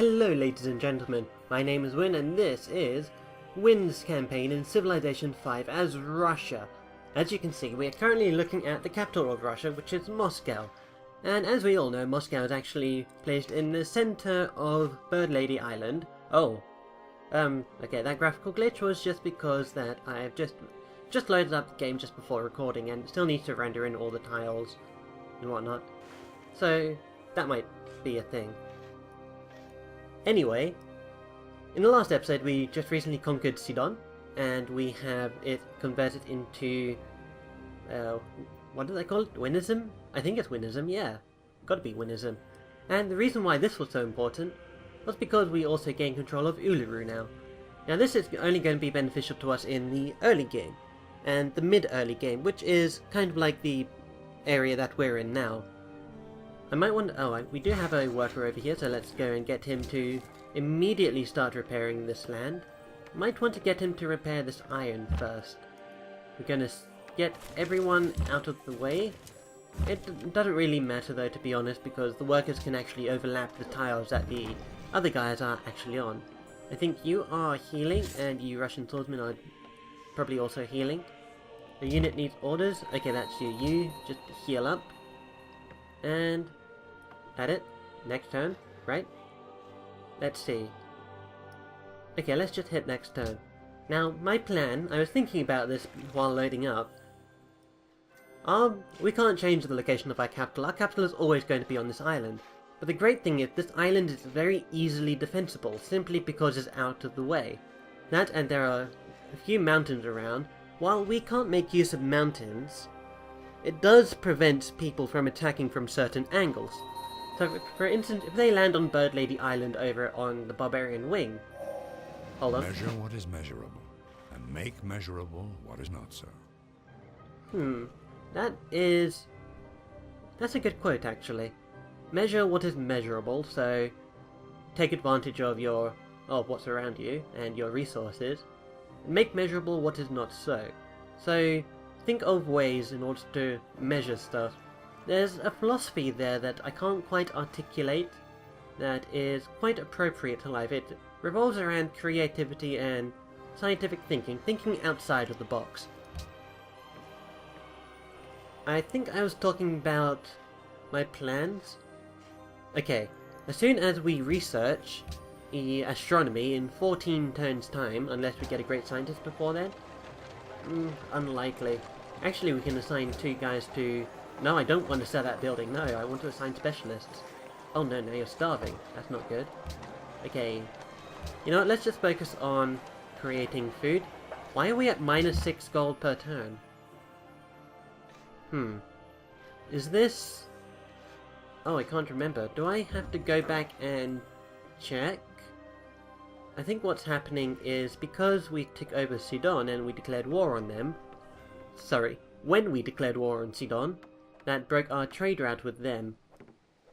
Hello ladies and gentlemen, my name is Wynn and this is Wynn's campaign in Civilization 5 as Russia. As you can see, we are currently looking at the capital of Russia, which is Moscow. And as we all know, Moscow is actually placed in the center of Bird Lady Island. Okay, that graphical glitch was just because that I have just loaded up the game just before recording and it still needs to render in all the tiles and whatnot. So, that might be a thing. Anyway, in the last episode we just recently conquered Sidon, and we have it converted into, what do they call it? Wynnism? I think it's Wynnism, yeah. Gotta be Wynnism. And the reason why this was so important was because we also gained control of Uluru now. Now this is only going to be beneficial to us in the early game, and the mid-early game, which is kind of like the area that we're in now. I might want to, we do have a worker over here, so let's go and get him to immediately start repairing this land. Might want to get him to repair this iron first. We're gonna get everyone out of the way. It doesn't really matter though, to be honest, because the workers can actually overlap the tiles that the other guys are actually on. I think you are healing, and you Russian swordsmen are probably also healing. The unit needs orders. Okay, that's you. You just heal up. And at it. Next turn, right? Let's see. Okay, let's just hit next turn. Now, my plan, I was thinking about this while loading up. We can't change the location of our capital. Our capital is always going to be on this island. But the great thing is, this island is very easily defensible, simply because it's out of the way. That, and there are a few mountains around. While we can't make use of mountains, it does prevent people from attacking from certain angles. So, for instance, if they land on Bird Lady Island over on the Barbarian Wing... Hold on. Measure what is measurable, and make measurable what is not so. That's a good quote, actually. Measure what is measurable, so take advantage of what's around you and your resources. Make measurable what is not so. So, think of ways in order to measure stuff. There's a philosophy there that I can't quite articulate that is quite appropriate to life. It revolves around creativity and scientific thinking outside of the box. I think I was talking about my plans. Okay, as soon as we research astronomy in 14 turns time, unless we get a great scientist before then, unlikely. Actually, we can assign 2 guys to... No, I don't want to sell that building. No, I want to assign specialists. Oh no, now you're starving. That's not good. Okay. You know what, let's just focus on creating food. Why are we at -6 gold per turn? Is this... Oh, I can't remember. Do I have to go back and check? I think what's happening is because we took over Sidon and we declared war on them... Sorry, when we declared war on Sidon, that broke our trade route with them.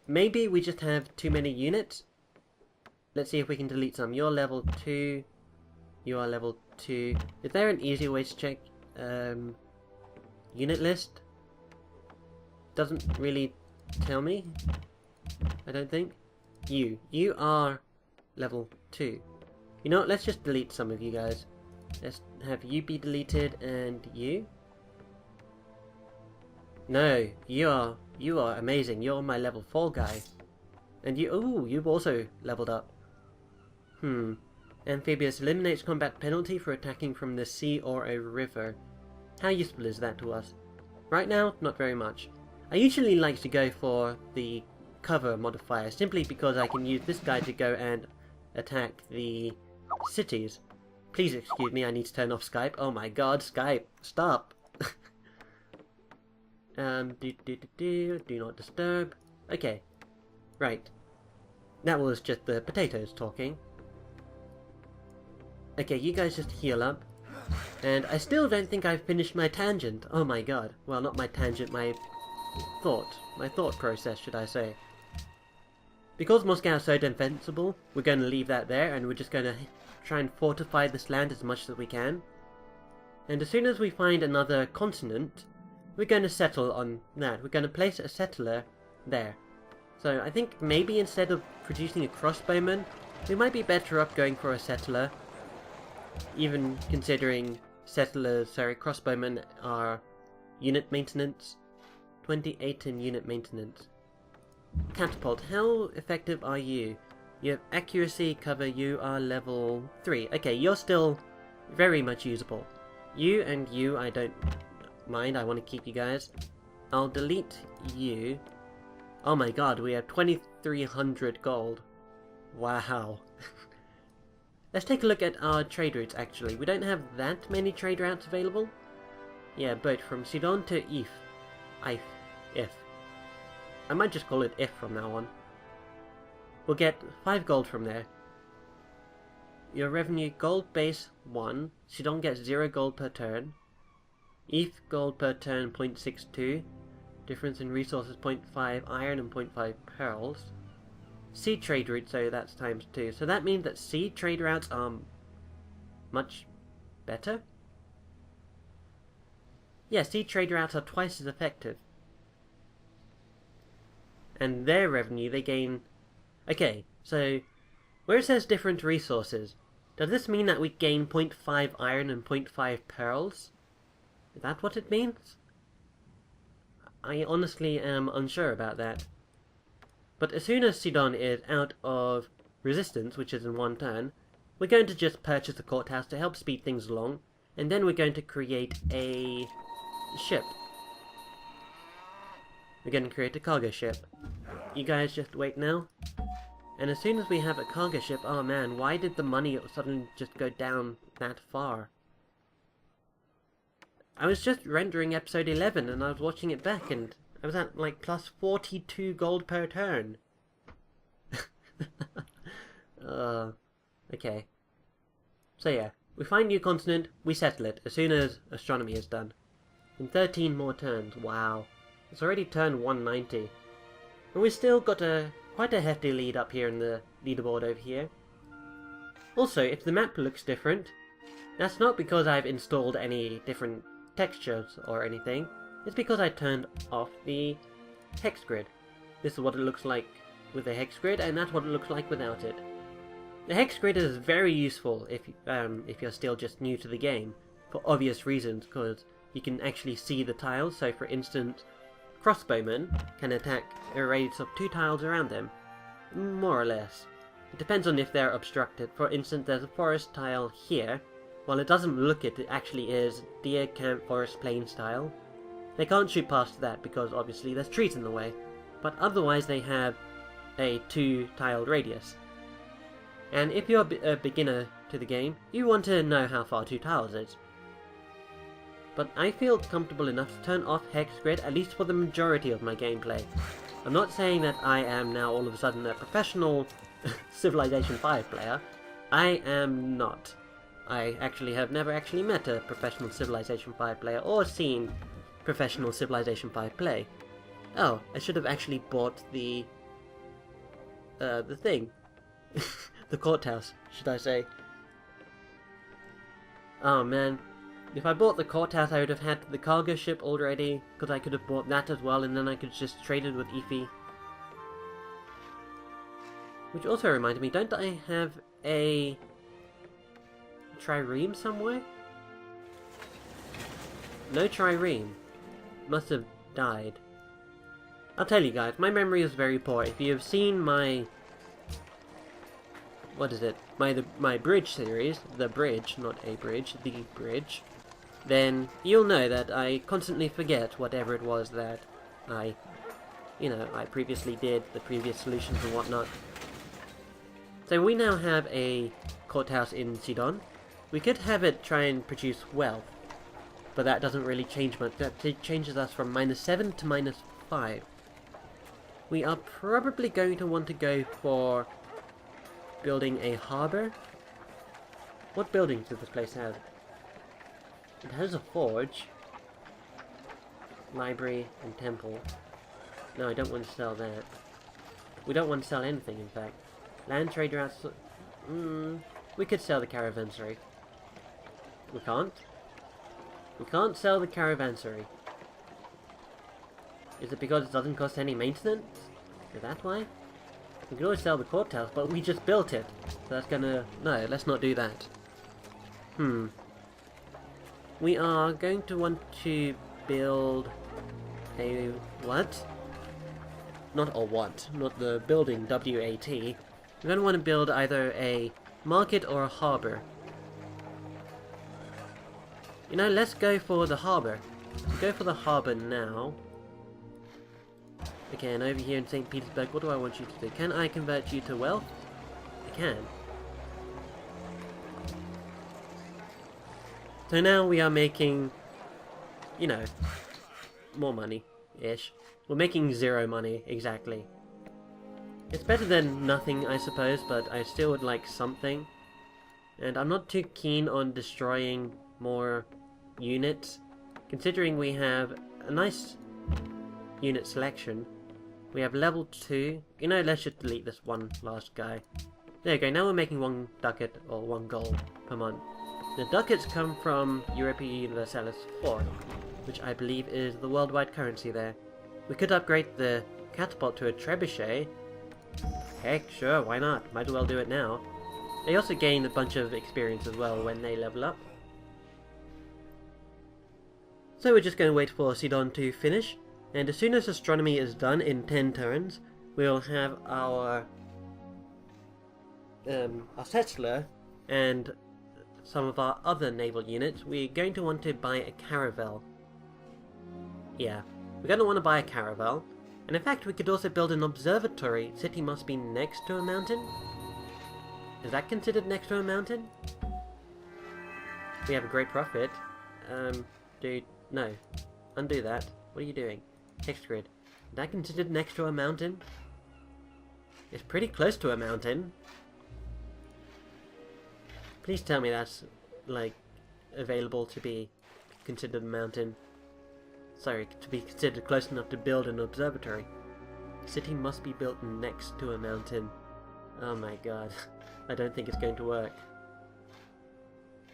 Maybe we just have too many units? Let's see if we can delete some. You're level 2. You are level 2. Is there an easier way to check unit list? Doesn't really tell me, I don't think. You are level 2. You know what, let's just delete some of you guys. Let's have you be deleted, and you. No, you are amazing. You're my level 4 guy. And you've also leveled up. Amphibious eliminates combat penalty for attacking from the sea or a river. How useful is that to us? Right now, not very much. I usually like to go for the cover modifier, simply because I can use this guy to go and attack the cities. Please excuse me, I need to turn off Skype. Oh my god, Skype, stop! Do not disturb. Okay, right. That was just the potatoes talking. Okay, you guys just heal up. And I still don't think I've finished my tangent. Oh my god. Well, not my tangent, my thought process, should I say. Because Moscow is so defensible, we're going to leave that there, and we're just going to try and fortify this land as much as we can. And as soon as we find another continent, we're going to settle on that. We're going to place a settler there. So I think maybe instead of producing a crossbowman, we might be better off going for a settler. Even considering crossbowmen are unit maintenance. 28 in unit maintenance. Catapult, how effective are you? You have accuracy, cover, you are level 3. Okay, you're still very much usable. You and you, I don't mind, I want to keep you guys. I'll delete you. Oh my god, we have 2300 gold. Wow. Let's take a look at our trade routes actually. We don't have that many trade routes available. Yeah, boat from Sidon to If. I might just call it If from now on. We'll get 5 gold from there. Your revenue, gold base 1. Sidon gets 0 gold per turn. If gold per turn 0.62. Difference in resources 0.5 iron and 0.5 pearls. Sea trade route, so that's times 2. So that means that sea trade routes are much better? Yeah, sea trade routes are twice as effective. And their revenue, they gain... Okay, so where it says different resources, does this mean that we gain 0.5 iron and 0.5 pearls? Is that what it means? I honestly am unsure about that. But as soon as Sidon is out of resistance, which is in 1 turn, we're going to just purchase a courthouse to help speed things along, and then we're going to create a ship. We're going to create a cargo ship. You guys just wait now. And as soon as we have a cargo ship, oh man, why did the money suddenly just go down that far? I was just rendering episode 11 and I was watching it back and I was at like plus 42 gold per turn. Okay. So yeah, we find new continent, we settle it as soon as astronomy is done. In 13 more turns, wow. It's already turn 190. And we've still got quite a hefty lead up here in the leaderboard over here. Also, if the map looks different, that's not because I've installed any different textures or anything. It's because I turned off the hex grid. This is what it looks like with the hex grid, and that's what it looks like without it. The hex grid is very useful if you're still just new to the game, for obvious reasons, because you can actually see the tiles. So for instance, crossbowmen can attack a radius of 2 tiles around them, more or less. It depends on if they're obstructed. For instance, there's a forest tile here. While it doesn't look it, it actually is deer, camp, forest, plain style. They can't shoot past that because obviously there's trees in the way, but otherwise they have a 2-tiled radius. And if you're a beginner to the game, you want to know how far 2 tiles is. But I feel comfortable enough to turn off hex grid, at least for the majority of my gameplay. I'm not saying that I am now all of a sudden a professional Civilization 5 player. I am not. I actually have never actually met a professional Civilization 5 player or seen professional Civilization 5 play. Oh, I should have actually bought the thing. The courthouse, should I say. Oh man, if I bought the courthouse I would have had the cargo ship already, because I could have bought that as well and then I could just trade it with Ify. Which also reminded me, don't I have a trireme somewhere? No trireme. Must have died. I'll tell you guys, my memory is very poor. If you have seen my... what is it? My bridge series, the bridge, not a bridge, the bridge, then you'll know that I constantly forget whatever it was that I previously did, the previous solutions and whatnot. So we now have a courthouse in Sidon. We could have it try and produce wealth, but that doesn't really change much. That changes us from -7 to -5. We are probably going to want to go for building a harbour. What buildings does this place have? It has a forge, library, and temple. No, I don't want to sell that. We don't want to sell anything, in fact. Land trade routes... we could sell the caravansary. We can't? We can't sell the caravansary. Is it because it doesn't cost any maintenance? Is that why? We could always sell the courthouse, but we just built it. So that's gonna... No, let's not do that. We are going to want to build a... what? Not a what, not the building, W-A-T. We're going to want to build either a market or a harbour. You know, let's go for the harbour. Let's go for the harbour now. Okay, and over here in St. Petersburg, what do I want you to do? Can I convert you to wealth? I can. So now we are making, you know, more money-ish. We're making 0 money, exactly. It's better than nothing, I suppose, but I still would like something. And I'm not too keen on destroying more units, considering we have a nice unit selection. We have level 2. You know, let's just delete this one last guy. There you go, now we're making 1 ducat or 1 gold per month. The ducats come from Europea Universalis 4, which I believe is the worldwide currency there. We could upgrade the catapult to a trebuchet. Heck, sure, why not? Might as well do it now. They also gain a bunch of experience as well when they level up. So we're just going to wait for Sidon to finish, and as soon as astronomy is done in 10 turns, we'll have our settler and some of our other naval units. We're going to want to buy a caravel. Yeah, we're going to want to buy a caravel. And in fact, we could also build an observatory. City must be next to a mountain? Is that considered next to a mountain? We have a great profit. Dude, no. Undo that. What are you doing? Text grid. Is that considered next to a mountain? It's pretty close to a mountain. Please tell me that's, like, available to be considered a mountain. Sorry, to be considered close enough to build an observatory. City must be built next to a mountain. Oh my god. I don't think it's going to work.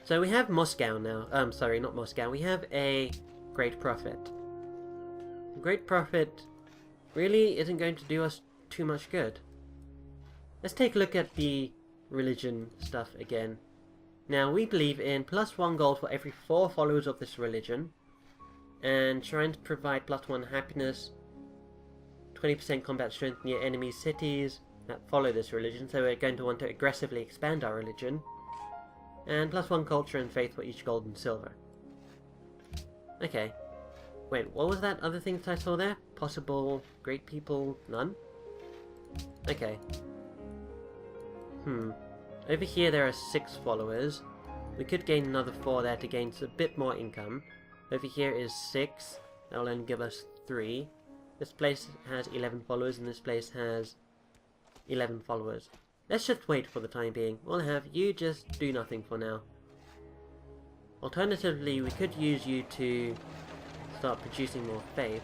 So we have Moscow now. Sorry, not Moscow. We have a Great Prophet. Great Prophet really isn't going to do us too much good. Let's take a look at the religion stuff again. Now, we believe in +1 gold for every 4 followers of this religion, and trying to provide +1 happiness, 20% combat strength near enemy cities that follow this religion, so we're going to want to aggressively expand our religion, and +1 culture and faith for each gold and silver. Okay. Wait, what was that other thing that I saw there? Possible great people, none? Okay. Over here there are 6 followers. We could gain another 4 there to gain a bit more income. Over here is 6. That will only give us 3. This place has 11 followers and this place has 11 followers. Let's just wait for the time being. We'll have you just do nothing for now. Alternatively, we could use you to start producing more faith.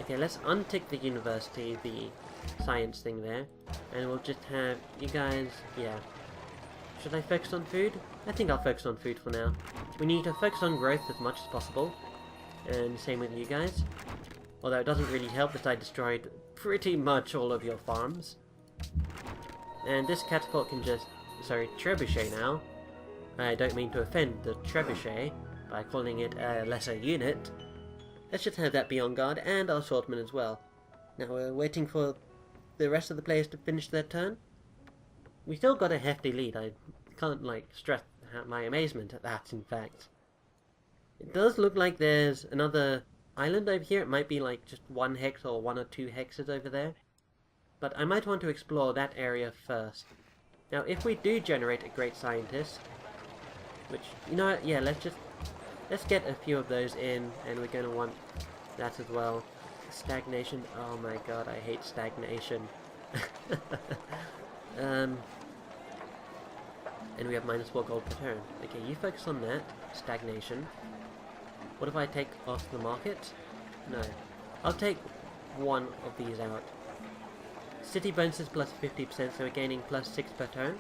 Okay, let's untick the university, the science thing there, and we'll just have you guys, yeah. Should I focus on food? I think I'll focus on food for now. We need to focus on growth as much as possible, and same with you guys. Although it doesn't really help that I destroyed pretty much all of your farms. And this catapult can just, sorry, trebuchet now. I don't mean to offend the trebuchet by calling it a lesser unit. Let's just have that be on guard, and our swordsman as well. Now we're waiting for the rest of the players to finish their turn. We still got a hefty lead. I can't, like, stress my amazement at that, in fact. It does look like there's another island over here. It might be, like, just 1 hex or 1 or 2 hexes over there. But I might want to explore that area first. Now, if we do generate a great scientist, which, you know what, yeah, let's get a few of those in, and we're going to want that as well. Stagnation, oh my god, I hate stagnation. And we have -4 gold per turn. Okay, you focus on that. Stagnation. What if I take off the market? No. I'll take 1 of these out. City bonuses plus 50%, so we're gaining +6 per turn.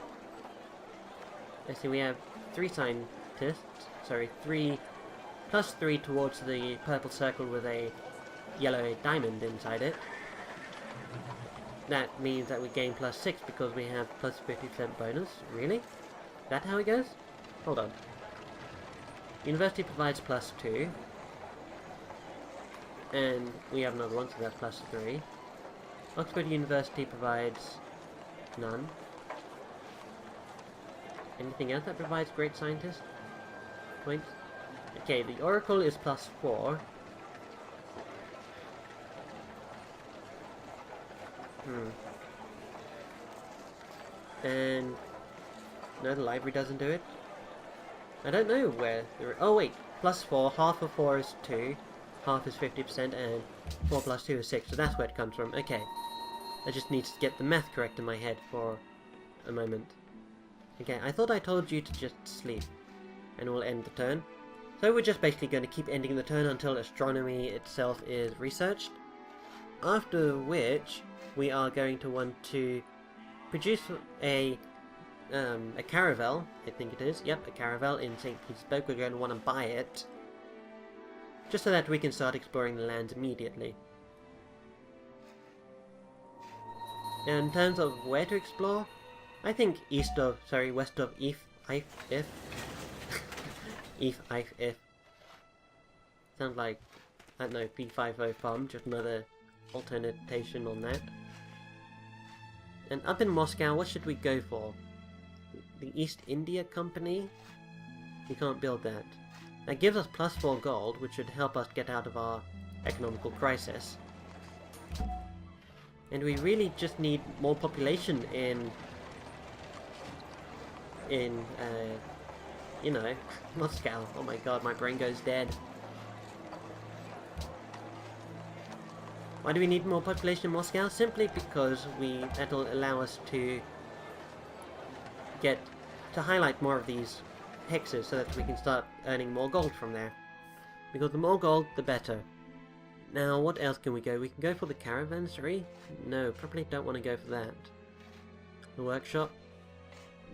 Let's see, we have 3 scientists. Sorry, +3 towards the purple circle with a yellow diamond inside it. That means that we gain +6 because we have plus 50% bonus. Really? That how it goes? Hold on. University provides +2. And we have another one, so that's +3. Oxford University provides none. Anything else that provides great scientist points? Okay, the Oracle is +4. And no, the library doesn't do it. I don't know where. Oh wait, +4. Half of 4 is 2. Half is 50%, and 4 plus 2 is 6. So that's where it comes from. Okay, I just need to get the math correct in my head for a moment. Okay, I thought I told you to just sleep, and we'll end the turn. So we're just basically going to keep ending the turn until astronomy itself is researched. After which, we are going to want to produce a caravel, I think it is. Yep, a caravel in St. Petersburg. We're going to want to buy it, just so that we can start exploring the lands immediately. And in terms of where to explore, I think west of if. If. Sounds like, I don't know, P50 farm, just another alternatation on that. And up in Moscow, what should we go for? The East India Company? We can't build that. That gives us +4 gold, which should help us get out of our economical crisis. And we really just need more population in you know, Moscow. Oh my god, my brain goes dead. Why do we need more population in Moscow? Simply because that'll allow us to highlight more of these hexes so that we can start earning more gold from there. Because the more gold, the better. Now, what else can we go? We can go for the caravanserai? No, probably don't want to go for that. The workshop?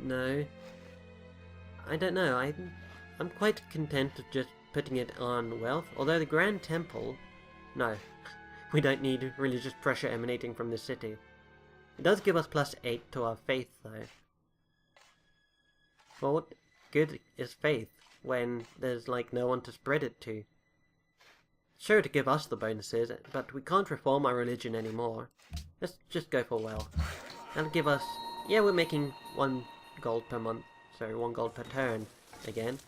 No. I don't know, I'm quite content with just putting it on wealth, although the Grand Temple... No. We don't need religious pressure emanating from the city. It does give us +8 to our faith, though. Well, what good is faith when there's, like, no one to spread it to? Sure to give us the bonuses, but we can't reform our religion anymore. Let's just go for wealth. That'll give us... Yeah, we're making 1 gold per month. Sorry, 1 gold per turn, again.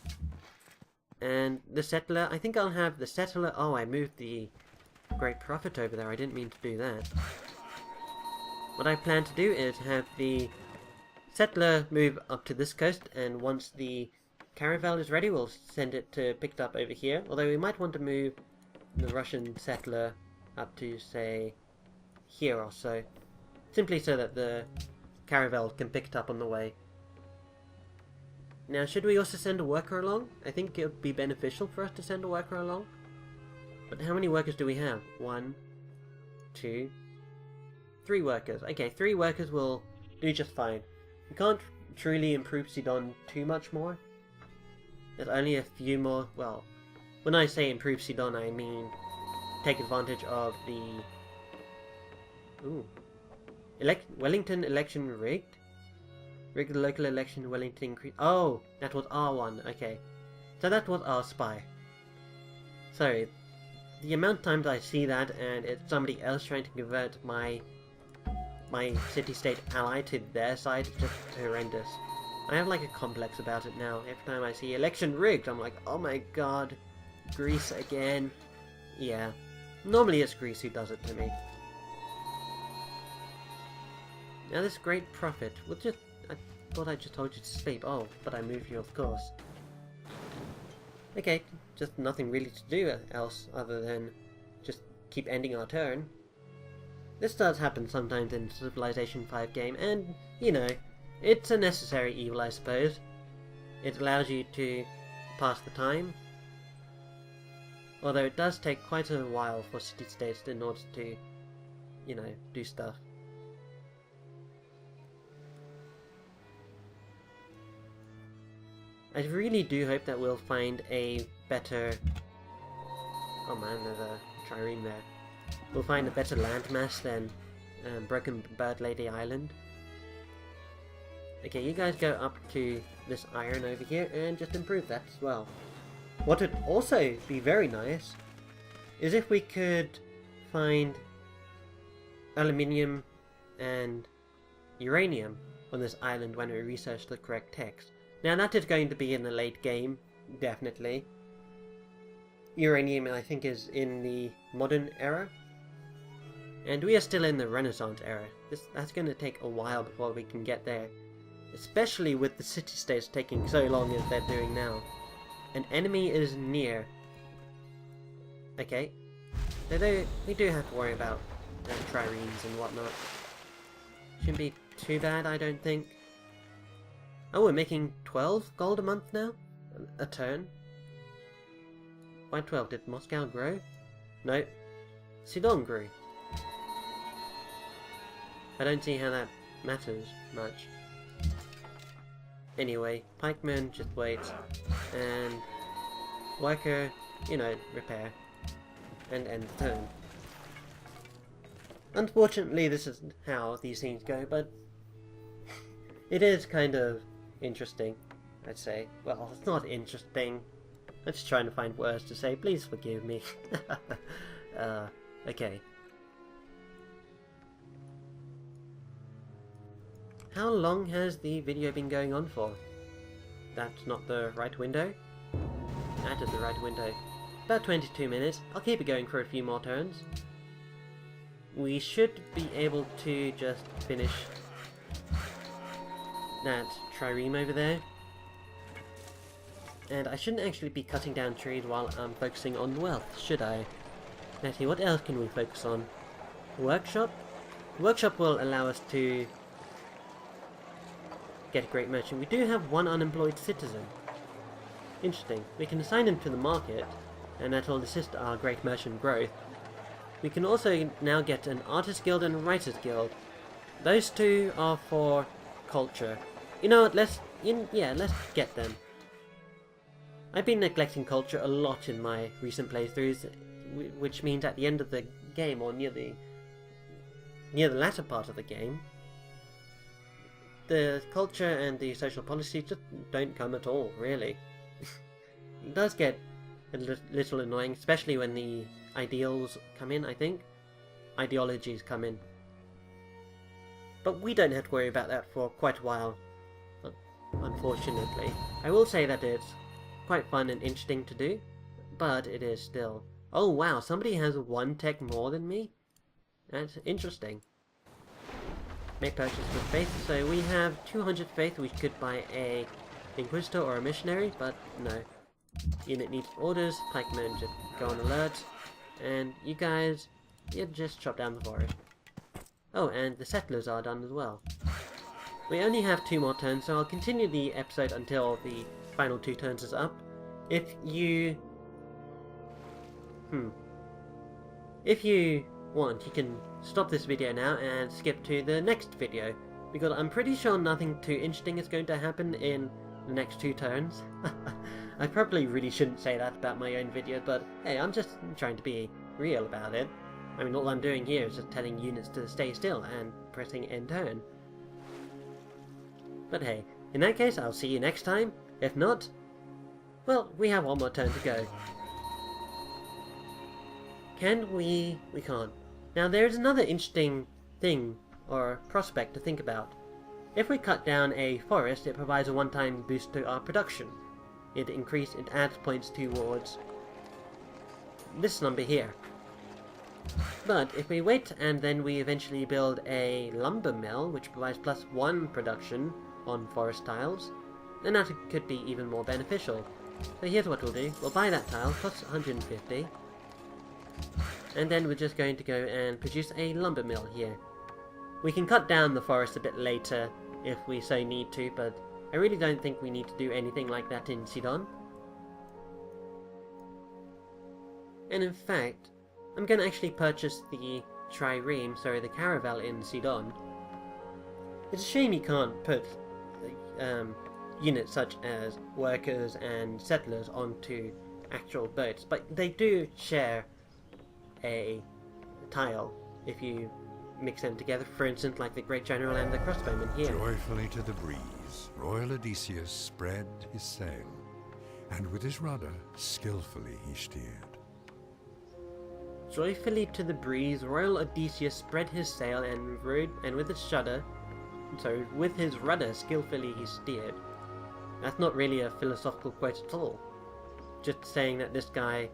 And the settler, I think I'll have the settler... Oh, I moved the Great Prophet over there, I didn't mean to do that. What I plan to do is have the settler move up to this coast, and once the caravel is ready, we'll send it to picked up over here. Although we might want to move the Russian settler up to, say, here or so. Simply so that the caravel can pick it up on the way. Now, should we also send a worker along? I think it would be beneficial for us to send a worker along. But how many workers do we have? 1, 2, 3 workers. Okay, 3 workers will do just fine. We can't truly improve Sidon too much more. There's only a few more... Well, when I say improve Sidon, I mean take advantage of the... Ooh. Wellington election rigged? Rigged the local election, Wellington increase... Oh! That was R1, okay. So that was our spy. Sorry. The amount of times I see that and it's somebody else trying to convert my city-state ally to their side is just horrendous. I have like a complex about it now. Every time I see election rigged, I'm like, oh my god, Greece again. Yeah. Normally it's Greece who does it to me. Now this Great Prophet, I thought I just told you to sleep. Oh, but I moved you, of course. Okay, just nothing really to do else other than just keep ending our turn. This does happen sometimes in Civilization 5 game, and, you know, it's a necessary evil, I suppose. It allows you to pass the time. Although it does take quite a while for city-states in order to, you know, do stuff. I really do hope that we'll find a better... Oh man, there's a trireme there. we'll find a better landmass than Broken Bird Lady Island. Okay, you guys go up to this iron over here and just improve that as well. What would also be very nice is if we could find aluminium and uranium on this island when we research the correct text. Now that is going to be in the late game, definitely. Uranium I think is in the modern era, and we are still in the Renaissance era. That's going to take a while before we can get there, especially with the city-states taking so long as they're doing now. An enemy is near. Okay, we do have to worry about triremes and whatnot. Shouldn't be too bad, I don't think. Oh, we're making 12 gold a month now? A turn? Why 12? Did Moscow grow? No. Sidon grew. I don't see how that matters much. Anyway, pikeman just waits, and worker, you know, repair, and end the turn. Unfortunately, this is how these things go, but it is kind of interesting, I'd say. Well, it's not interesting. I'm just trying to find words to say. Please forgive me. Okay. How long has the video been going on for? That's not the right window? That is the right window. About 22 minutes. I'll keep it going for a few more turns. We should be able to just finish that trireme over there. And I shouldn't actually be cutting down trees while I'm focusing on wealth, should I? Natty, what else can we focus on? Workshop? Workshop will allow us to get a great merchant. We do have one unemployed citizen. Interesting. We can assign him to the market, and that will assist our great merchant growth. We can also now get an artist guild and a writers guild. Those two are for culture. You know what? Let's get them. I've been neglecting culture a lot in my recent playthroughs, which means at the end of the game, or near the latter part of the game, the culture and the social policies just don't come at all, really. It does get a little annoying, especially when the ideals come in, I think. Ideologies come in. But we don't have to worry about that for quite a while, unfortunately. I will say that it's quite fun and interesting to do, but it is still... Oh wow, somebody has one tech more than me? That's interesting. Make purchase with faith, so we have 200 faith. We could buy a Inquisitor or a Missionary, but no. Unit needs orders, pikemen just go on alert, and you guys, you just chop down the forest. Oh, and the settlers are done as well. We only have 2 more turns, so I'll continue the episode until the final 2 turns is up. If you want, you can stop this video now and skip to the next video, because I'm pretty sure nothing too interesting is going to happen in the next 2 turns. I probably really shouldn't say that about my own video, but hey, I'm just trying to be real about it. I mean, all I'm doing here is just telling units to stay still and pressing end turn. But hey, in that case, I'll see you next time. If not, well, we have 1 more turn to go. Can we? We can't. Now there's another interesting thing, or prospect to think about. If we cut down a forest, it provides a one-time boost to our production. It adds points towards this number here. But if we wait and then we eventually build a lumber mill, which provides +1 production on forest tiles, then that could be even more beneficial. So here's what we'll do. We'll buy that tile, plus 150. And then we're just going to go and produce a lumber mill here. We can cut down the forest a bit later if we so need to, but I really don't think we need to do anything like that in Sidon. And in fact, I'm going to actually purchase the the caravel in Sidon. It's a shame you can't put units such as workers and settlers onto actual boats, but they do share a tile if you mix them together. For instance, like the Great General and the Crossbowman here. Joyfully to the breeze, royal Odysseus spread his sail, and with his rudder skillfully he steered. Joyfully to the breeze, royal Odysseus spread his sail and rode, and with his rudder skillfully he steered. That's not really a philosophical quote at all. Just saying that this guy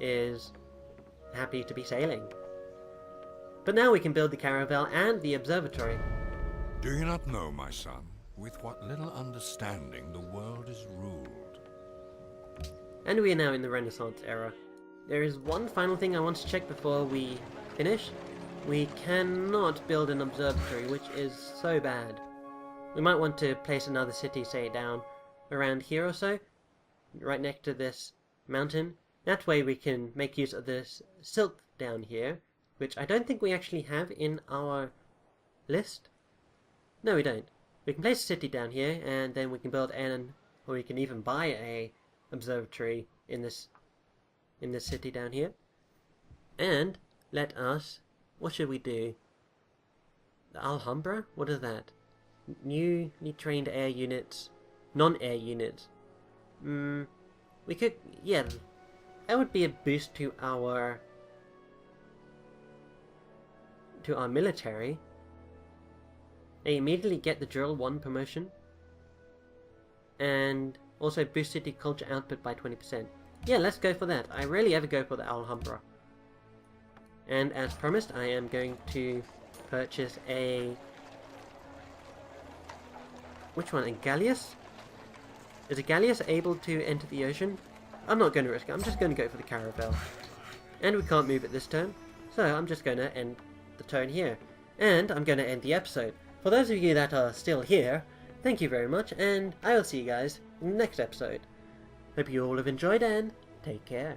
is happy to be sailing. But now we can build the caravel and the observatory. Do you not know, my son, with what little understanding the world is ruled? And we are now in the Renaissance era. There is one final thing I want to check before we finish. We cannot build an observatory, which is so bad. We might want to place another city, say, down around here or so, right next to this mountain. That way we can make use of this silk down here, which I don't think we actually have in our list. No, we don't. We can place a city down here, and then we can build or we can even buy a observatory in this city down here. And let us, what should we do? The Alhambra? What is that? Newly trained air units, non-air units. We could, yeah, that would be a boost to our military. They immediately get the Drill 1 promotion, and also boost city culture output by 20%. Yeah, let's go for that. I rarely ever go for the Alhambra. And as promised, I am going to purchase a... which one? A galleass? Is a galleass able to enter the ocean? I'm not going to risk it. I'm just going to go for the caravel. And we can't move it this turn, so I'm just going to end the turn here. And I'm going to end the episode. For those of you that are still here, thank you very much, and I will see you guys in the next episode. Hope you all have enjoyed, and take care.